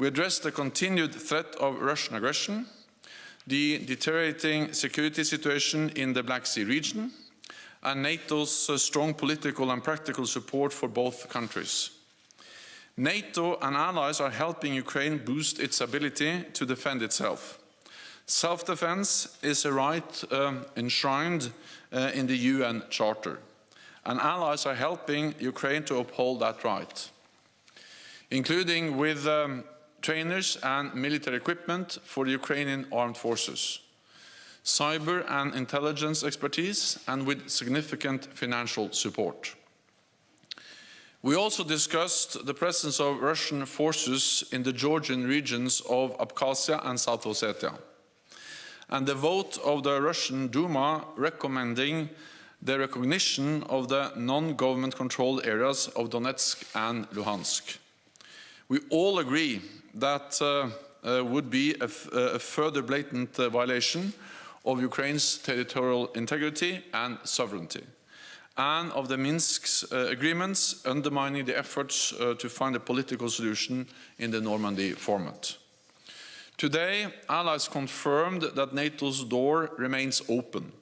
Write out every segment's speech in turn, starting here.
We addressed the continued threat of Russian aggression, the deteriorating security situation in the Black Sea region, and NATO's strong political and practical support for both countries. NATO and allies are helping Ukraine boost its ability to defend itself. Self-defense is a right enshrined in the UN Charter, and allies are helping Ukraine to uphold that right, including with trainers and military equipment for the Ukrainian armed forces, cyber and intelligence expertise, and with significant financial support. We also discussed the presence of Russian forces in the Georgian regions of Abkhazia and South Ossetia, and the vote of the Russian Duma recommending the recognition of the non-government controlled areas of Donetsk and Luhansk. We all agree that would be a further blatant violation of Ukraine's territorial integrity and sovereignty, and of the Minsk agreements, undermining the efforts to find a political solution in the Normandy format. Today, allies confirmed that NATO's door remains open.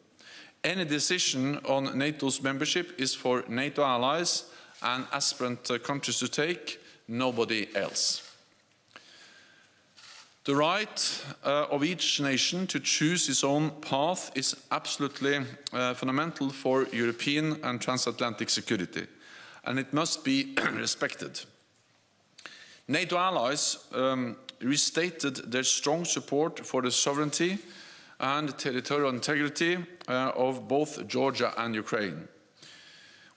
Any decision on NATO's membership is for NATO allies and aspirant countries to take, nobody else. The right of each nation to choose its own path is absolutely fundamental for European and transatlantic security, and it must be respected. NATO allies restated their strong support for the sovereignty and territorial integrity of both Georgia and Ukraine.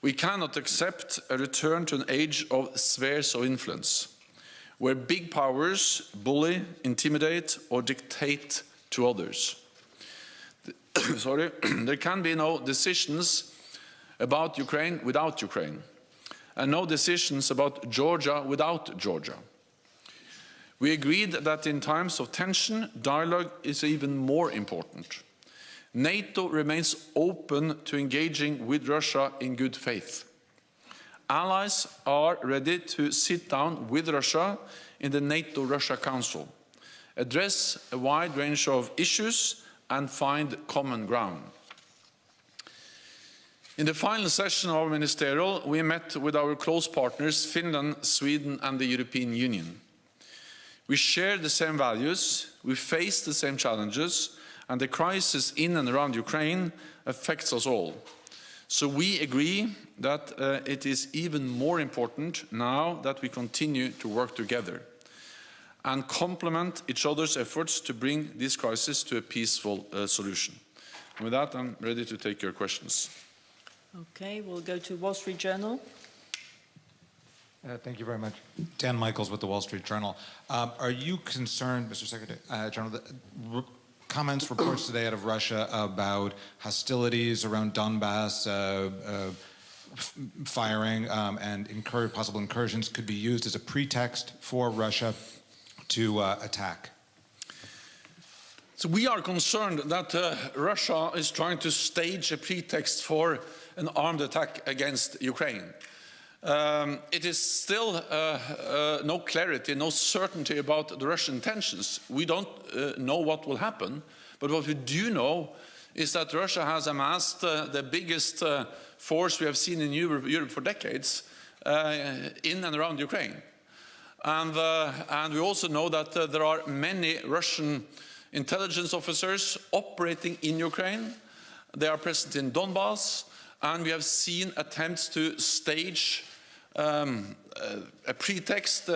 We cannot accept a return to an age of spheres of influence, where big powers bully, intimidate, or dictate to others. There can be no decisions about Ukraine without Ukraine, and no decisions about Georgia without Georgia. We agreed that in times of tension, dialogue is even more important. NATO remains open to engaging with Russia in good faith. Allies are ready to sit down with Russia in the NATO-Russia Council, address a wide range of issues, and find common ground. In the final session of our ministerial, we met with our close partners Finland, Sweden, and the European Union. We share the same values, we face the same challenges, and the crisis in and around Ukraine affects us all. So we agree that it is even more important now that we continue to work together and complement each other's efforts to bring this crisis to a peaceful solution. And with that, I'm ready to take your questions. Okay, we'll go to Wall Street Journal. Thank you very much. Dan Michaels with the Wall Street Journal. Are you concerned, Mr. Secretary General, that comments, reports today out of Russia about hostilities around Donbass, firing, and possible incursions could be used as a pretext for Russia to attack? So we are concerned that Russia is trying to stage a pretext for an armed attack against Ukraine. It is still no clarity, no certainty about the Russian intentions. We don't know what will happen, but what we do know is that Russia has amassed the biggest force we have seen in Europe for decades in and around Ukraine. And we also know that there are many Russian intelligence officers operating in Ukraine. They are present in Donbass, and we have seen attempts to stage a pretext,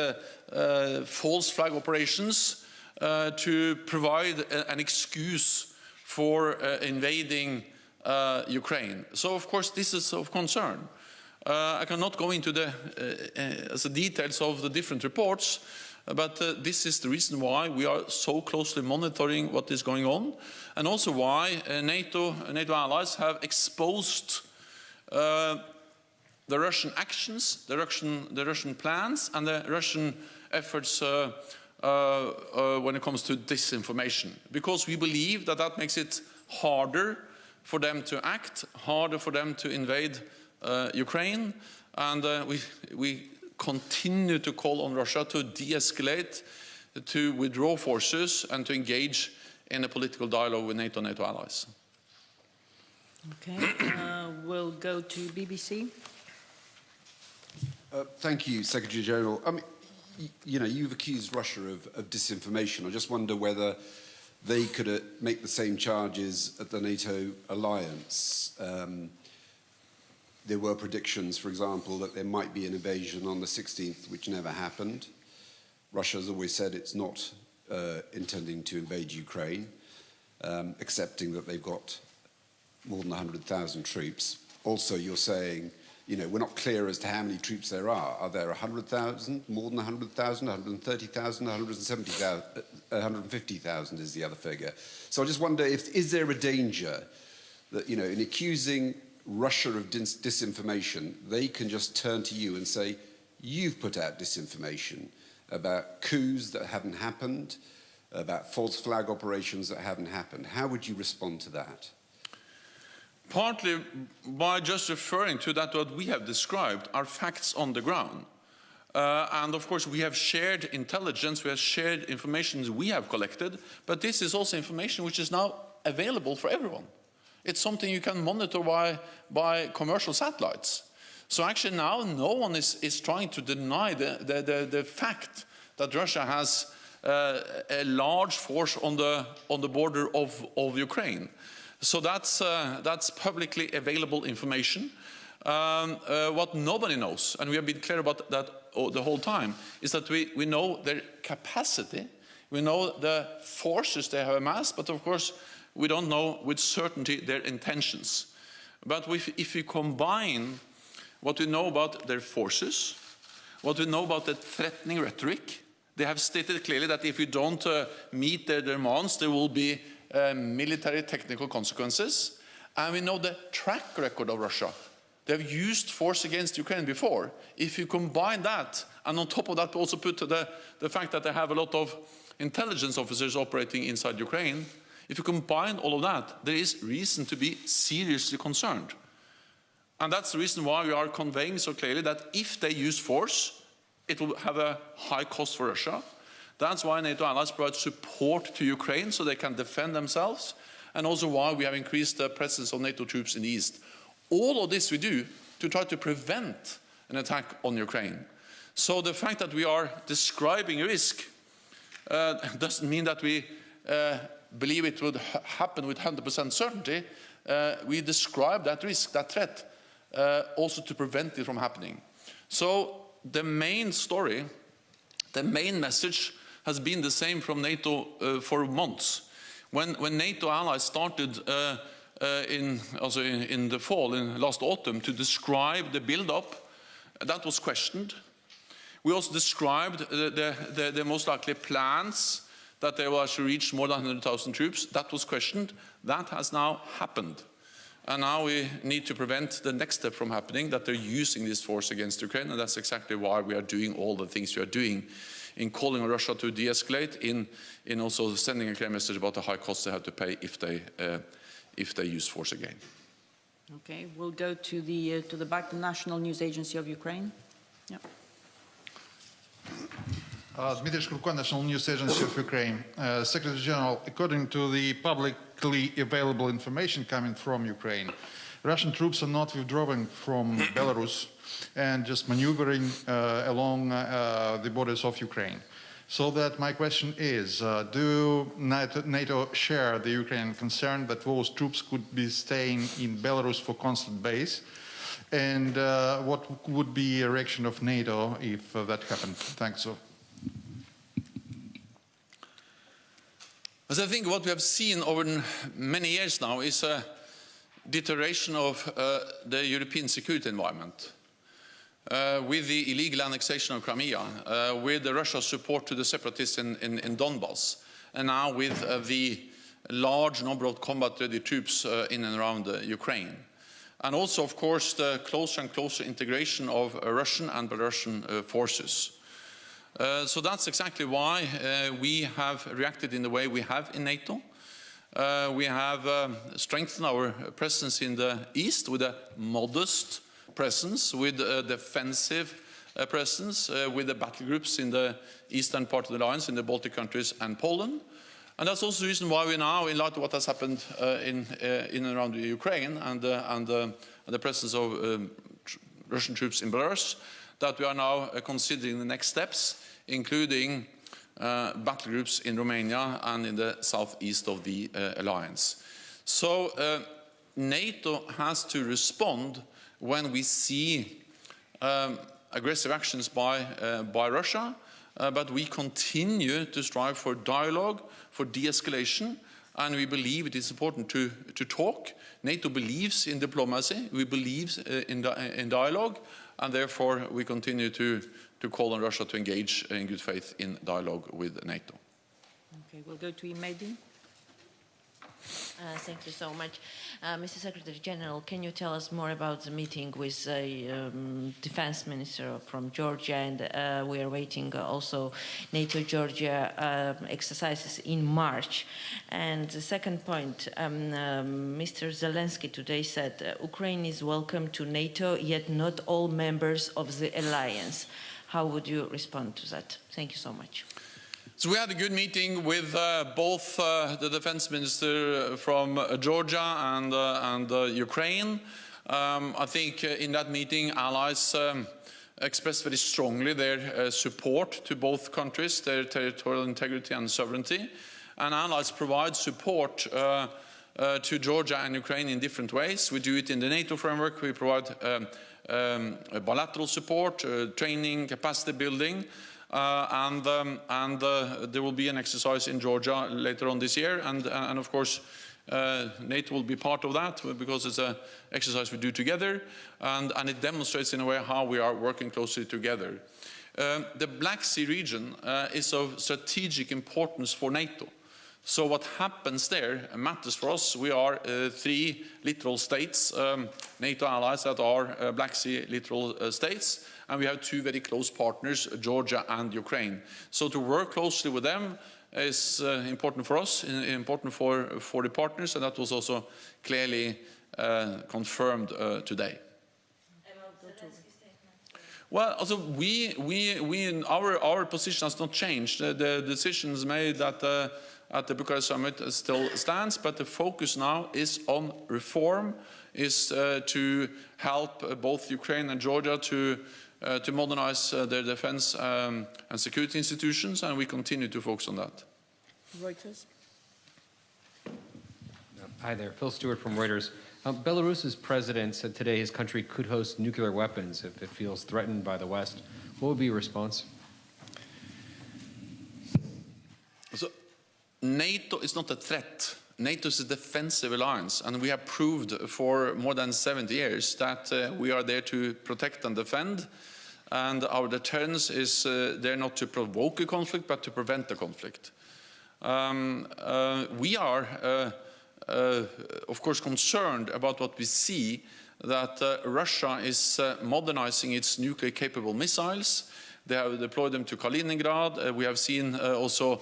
false flag operations, to provide an excuse for invading Ukraine. So, of course, this is of concern. I cannot go into the details of the different reports, but this is the reason why we are so closely monitoring what is going on, and also why NATO allies have exposed the Russian actions, the Russian plans, and the Russian efforts when it comes to disinformation, because we believe that that makes it harder for them to act, harder for them to invade Ukraine, and we continue to call on Russia to de-escalate, to withdraw forces and to engage in a political dialogue with NATO and NATO allies. Okay, we'll go to BBC. Thank you, Secretary General. I mean, you know, you've accused Russia of disinformation. I just wonder whether they could make the same charges at the NATO alliance. There were predictions, for example, that there might be an invasion on the 16th, which never happened. Russia's always said it's not intending to invade Ukraine, accepting that they've got more than 100,000 troops. Also, you're saying, you know, we're not clear as to how many troops there are. Are there 100,000, more than 100,000, 130,000, 170,000, 150,000 is the other figure. So I just wonder, is there a danger that, you know, in accusing Russia of disinformation, they can just turn to you and say, you've put out disinformation about coups that haven't happened, about false flag operations that haven't happened. How would you respond to that? Partly by just referring to that what we have described are facts on the ground. And of course we have shared intelligence, we have shared information we have collected, but this is also information which is now available for everyone. It's something you can monitor by commercial satellites. So actually now no one is trying to deny the fact that Russia has a large force on the border of Ukraine. So that's publicly available information. What nobody knows, and we have been clear about that the whole time, is that we know their capacity, we know the forces they have amassed, but of course we don't know with certainty their intentions. But if we combine what we know about their forces, what we know about the threatening rhetoric, they have stated clearly that if we don't meet their demands, there will be military technical consequences, and we know the track record of Russia. They have used force against Ukraine before. If you combine that, and on top of that also put the fact that they have a lot of intelligence officers operating inside Ukraine, if you combine all of that, there is reason to be seriously concerned. And that's the reason why we are conveying so clearly that if they use force, it will have a high cost for Russia. That's why NATO allies provide support to Ukraine so they can defend themselves, and also why we have increased the presence of NATO troops in the east. All of this we do to try to prevent an attack on Ukraine. So the fact that we are describing a risk doesn't mean that we believe it would happen with 100% certainty. We describe that risk, that threat, also to prevent it from happening. So the main story, the main message has been the same from NATO for months. When NATO allies started in the fall, in last autumn, to describe the build-up, that was questioned. We also described the most likely plans that they will actually reach more than 100,000 troops. That was questioned. That has now happened. And now we need to prevent the next step from happening, that they're using this force against Ukraine, and that's exactly why we are doing all the things we are doing in calling on Russia to de-escalate, in also sending a clear message about the high costs they have to pay if they use force again. Okay, we'll go to the back, the National News Agency of Ukraine. Yeah. Dmitry Shkurko, National News Agency of Ukraine. Secretary General, according to the publicly available information coming from Ukraine, Russian troops are not withdrawing from Belarus and just maneuvering along the borders of Ukraine. So that my question is, do NATO share the Ukrainian concern that those troops could be staying in Belarus for constant base? And what would be a reaction of NATO if that happened? Thanks. As I think what we have seen over many years now is a deterioration of the European security environment. With the illegal annexation of Crimea, with the Russia's support to the separatists in Donbass, and now with the large number of combat-ready troops in and around Ukraine. And also, of course, the closer and closer integration of Russian and Belarusian forces. So that's exactly why we have reacted in the way we have in NATO. We have strengthened our presence in the east with a modest presence, with a defensive presence with the battle groups in the eastern part of the alliance, in the Baltic countries and Poland. And that's also the reason why we now, in light of what has happened in and around Ukraine and the presence of Russian troops in Belarus, that we are now considering the next steps, including battle groups in Romania and in the southeast of the alliance. So NATO has to respond when we see aggressive actions by Russia, but we continue to strive for dialogue, for de-escalation, and we believe it is important to talk. NATO believes in diplomacy, we believe in dialogue, and therefore we continue to call on Russia to engage in good faith in dialogue with NATO. Okay, we'll go to Imedi. Thank you so much. Mr. Secretary General, can you tell us more about the meeting with the defense minister from Georgia? And we are waiting also NATO-Georgia exercises in March. And the second point, Mr. Zelensky today said Ukraine is welcome to NATO, yet not all members of the alliance. How would you respond to that? Thank you so much. So we had a good meeting with both the defense minister from Georgia and Ukraine. I think in that meeting, allies expressed very strongly their support to both countries, their territorial integrity and sovereignty. And allies provide support to Georgia and Ukraine in different ways. We do it in the NATO framework. We provide bilateral support, training, capacity building. And there will be an exercise in Georgia later on this year, and of course NATO will be part of that because it's an exercise we do together, and it demonstrates in a way how we are working closely together. The Black Sea region is of strategic importance for NATO. So what happens there matters for us. We are 3 littoral states, NATO allies that are Black Sea littoral states, and we have 2 very close partners, Georgia and Ukraine. So to work closely with them is important for us, important for the partners, and that was also clearly confirmed today. Well, also our position has not changed. The decisions made at the Bucharest summit still stands, but the focus now is on reform, is to help both Ukraine and Georgia to modernize their defense and security institutions, and we continue to focus on that. Reuters. Hi there, Phil Stewart from Reuters. Belarus's president said today his country could host nuclear weapons if it feels threatened by the West. What would be your response? So, NATO is not a threat. NATO is a defensive alliance, and we have proved for more than 70 years that we are there to protect and defend, and our deterrence is there not to provoke a conflict, but to prevent a conflict. We are, of course, concerned about what we see, that Russia is modernizing its nuclear-capable missiles. They have deployed them to Kaliningrad. We have seen also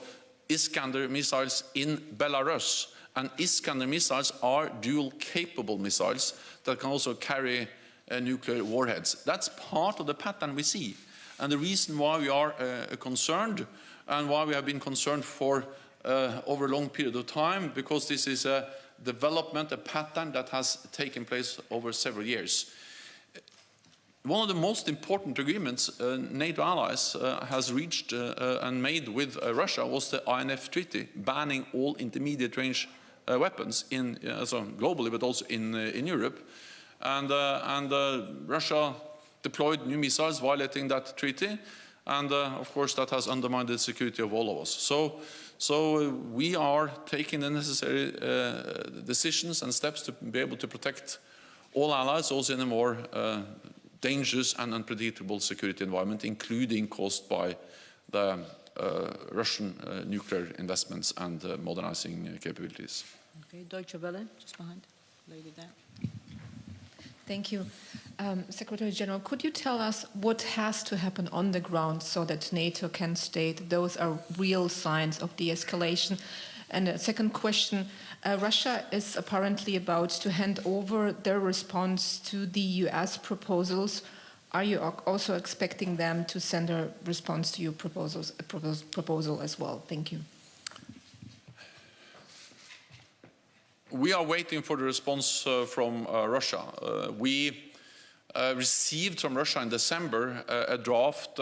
Iskander missiles in Belarus. And Iskander missiles are dual-capable missiles that can also carry nuclear warheads. That's part of the pattern we see. And the reason why we are concerned, and why we have been concerned for over a long period of time, because this is a development, a pattern that has taken place over several years. One of the most important agreements NATO allies has reached and made with Russia was the INF Treaty, banning all intermediate-range weapons globally, but also in Europe. And Russia deployed new missiles violating that treaty, and of course that has undermined the security of all of us. So we are taking the necessary decisions and steps to be able to protect all allies, also in a more dangerous and unpredictable security environment, including caused by the Russian nuclear investments and modernizing capabilities. Okay, Deutsche Welle, just behind, lady there. Thank you. Secretary General, could you tell us what has to happen on the ground so that NATO can state those are real signs of de-escalation? And a second question, Russia is apparently about to hand over their response to the US proposals. are you also expecting them to send a response to your proposal as well? Thank you. We are waiting for the response from Russia. We received from Russia in December a draft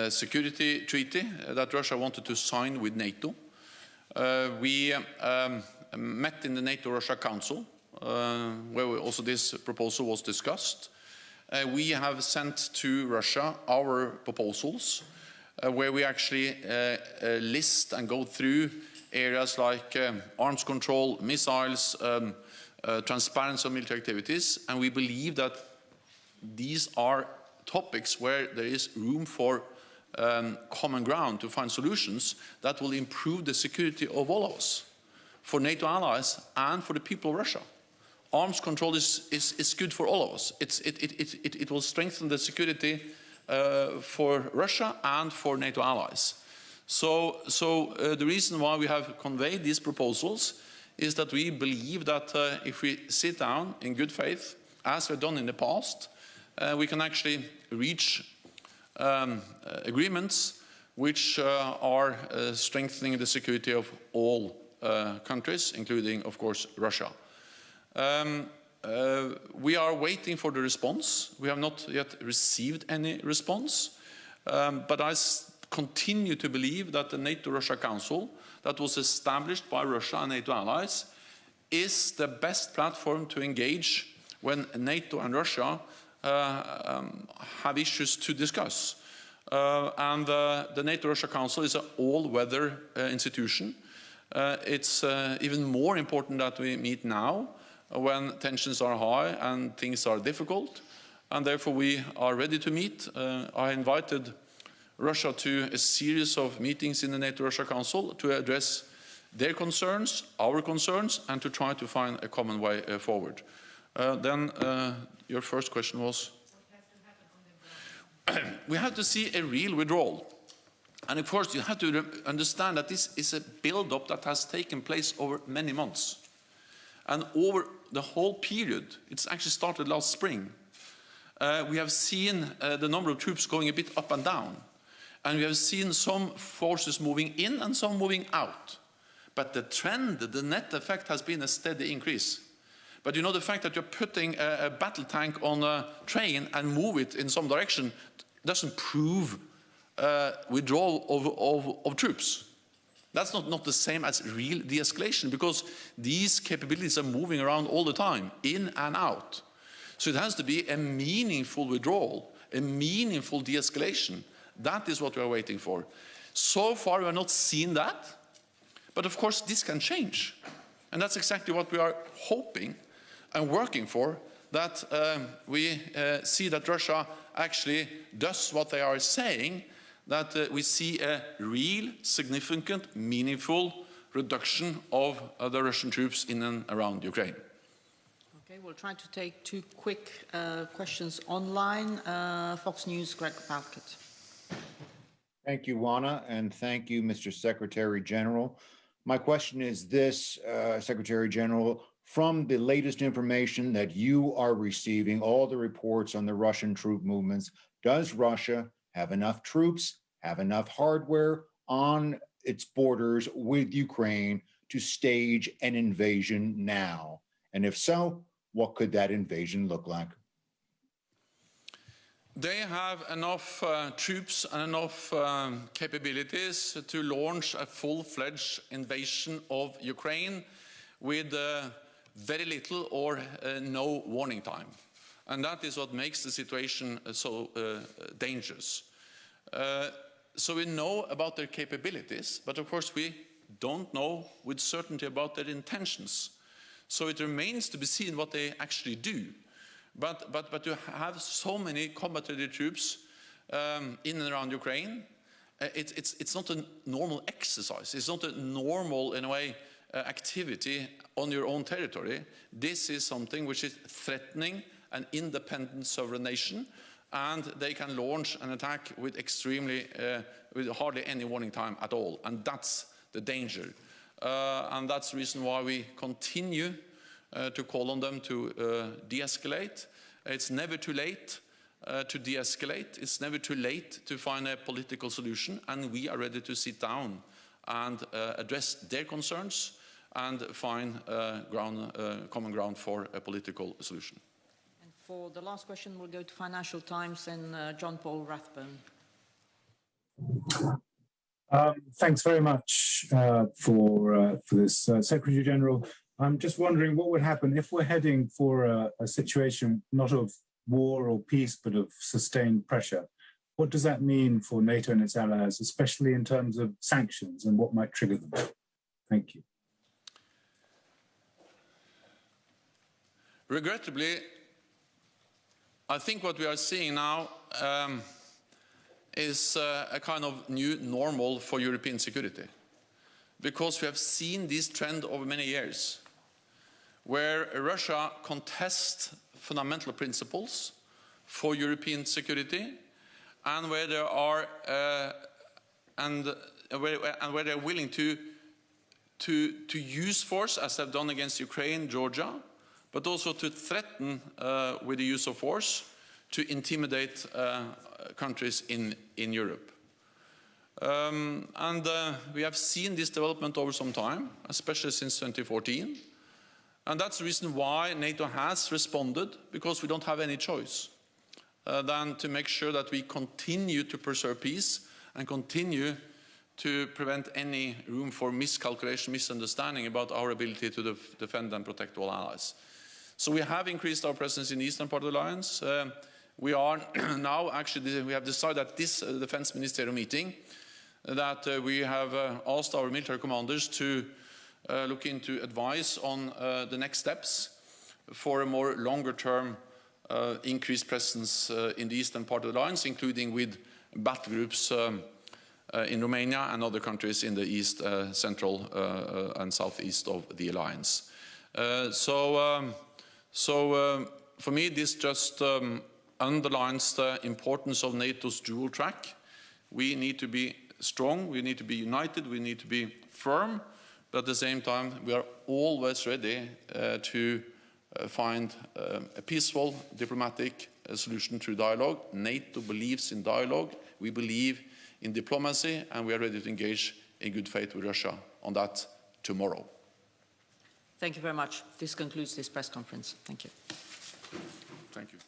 security treaty that Russia wanted to sign with NATO. We met in the NATO-Russia Council, where also this proposal was discussed. We have sent to Russia our proposals, where we actually list and go through areas like arms control, missiles, transparency of military activities, and we believe that these are topics where there is room for common ground to find solutions that will improve the security of all of us, for NATO allies and for the people of Russia. Arms control is good for all of us. It will strengthen the security for Russia and for NATO allies. So the reason why we have conveyed these proposals is that we believe that if we sit down in good faith, as we've done in the past, we can actually reach agreements which are strengthening the security of all countries, including, of course, Russia. We are waiting for the response. We have not yet received any response, but I continue to believe that the NATO-Russia Council that was established by Russia and NATO allies is the best platform to engage when NATO and Russia have issues to discuss. And the NATO-Russia Council is an all-weather institution. It's even more important that we meet now when tensions are high and things are difficult, and therefore we are ready to meet. I invited Russia to a series of meetings in the NATO-Russia Council to address their concerns, our concerns, and to try to find a common way forward. Then your first question was? We have to see a real withdrawal. And of course, you have to understand that this is a build-up that has taken place over many months. And over the whole period, it's actually started last spring, we have seen the number of troops going a bit up and down. And we have seen some forces moving in and some moving out. But the trend, the net effect has been a steady increase. But you know, the fact that you're putting a battle tank on a train and move it in some direction doesn't prove withdrawal of troops. That's not the same as real de-escalation, because these capabilities are moving around all the time, in and out. So it has to be a meaningful withdrawal, a meaningful de-escalation. That is what we are waiting for. So far we have not seen that, but of course this can change. And that's exactly what we are hoping and working for, that we see that Russia actually does what they are saying, that we see a real, significant, meaningful reduction of the Russian troops in and around Ukraine. Okay, we'll try to take two quick questions online. Fox News, Greg Palkett. Thank you, Juana, and thank you, Mr. Secretary General. My question is this, Secretary General, from the latest information that you are receiving, all the reports on the Russian troop movements, does Russia have enough troops, have enough hardware on its borders with Ukraine to stage an invasion now? And if so, what could that invasion look like? They have enough troops and enough capabilities to launch a full-fledged invasion of Ukraine with very little or no warning time. And that is what makes the situation so dangerous. So we know about their capabilities, but of course we don't know with certainty about their intentions. So it remains to be seen what they actually do. But to have so many combat-ready troops in and around Ukraine, it's not a normal exercise. It's not a normal, in a way, activity on your own territory. This is something which is threatening an independent sovereign nation, and they can launch an attack with with hardly any warning time at all. And that's the danger. And that's the reason why we continue to call on them to de-escalate. It's never too late. to de-escalate. It's never too late to find a political solution, and we are ready to sit down and address their concerns and find common ground for a political solution. And for the last question, we'll go to Financial Times and John Paul Rathbone. Thanks very much for this, Secretary General. I'm just wondering what would happen if we're heading for a situation not of war or peace, but of sustained pressure. What does that mean for NATO and its allies, especially in terms of sanctions and what might trigger them? Thank you. Regrettably, I think what we are seeing now is a kind of new normal for European security, because we have seen this trend over many years, where Russia contests fundamental principles for European security, and where they are where they're willing to use force, as they've done against Ukraine, Georgia, but also to threaten with the use of force to intimidate countries in Europe. We have seen this development over some time, especially since 2014. And that's the reason why NATO has responded, because we don't have any choice than to make sure that we continue to preserve peace and continue to prevent any room for miscalculation, misunderstanding about our ability to defend and protect all allies. So we have increased our presence in the eastern part of the alliance. We are now actually, we have decided at this defense ministerial meeting that we have asked our military commanders to look into advice on the next steps for a more longer-term increased presence in the eastern part of the alliance, including with battle groups in Romania and other countries in the east, central and southeast of the alliance. For me, this just underlines the importance of NATO's dual track. We need to be strong, we need to be united, we need to be firm, but at the same time, we are always ready to find a peaceful, diplomatic solution through dialogue. NATO believes in dialogue, we believe in diplomacy, and we are ready to engage in good faith with Russia on that tomorrow. Thank you very much. This concludes this press conference. Thank you. Thank you.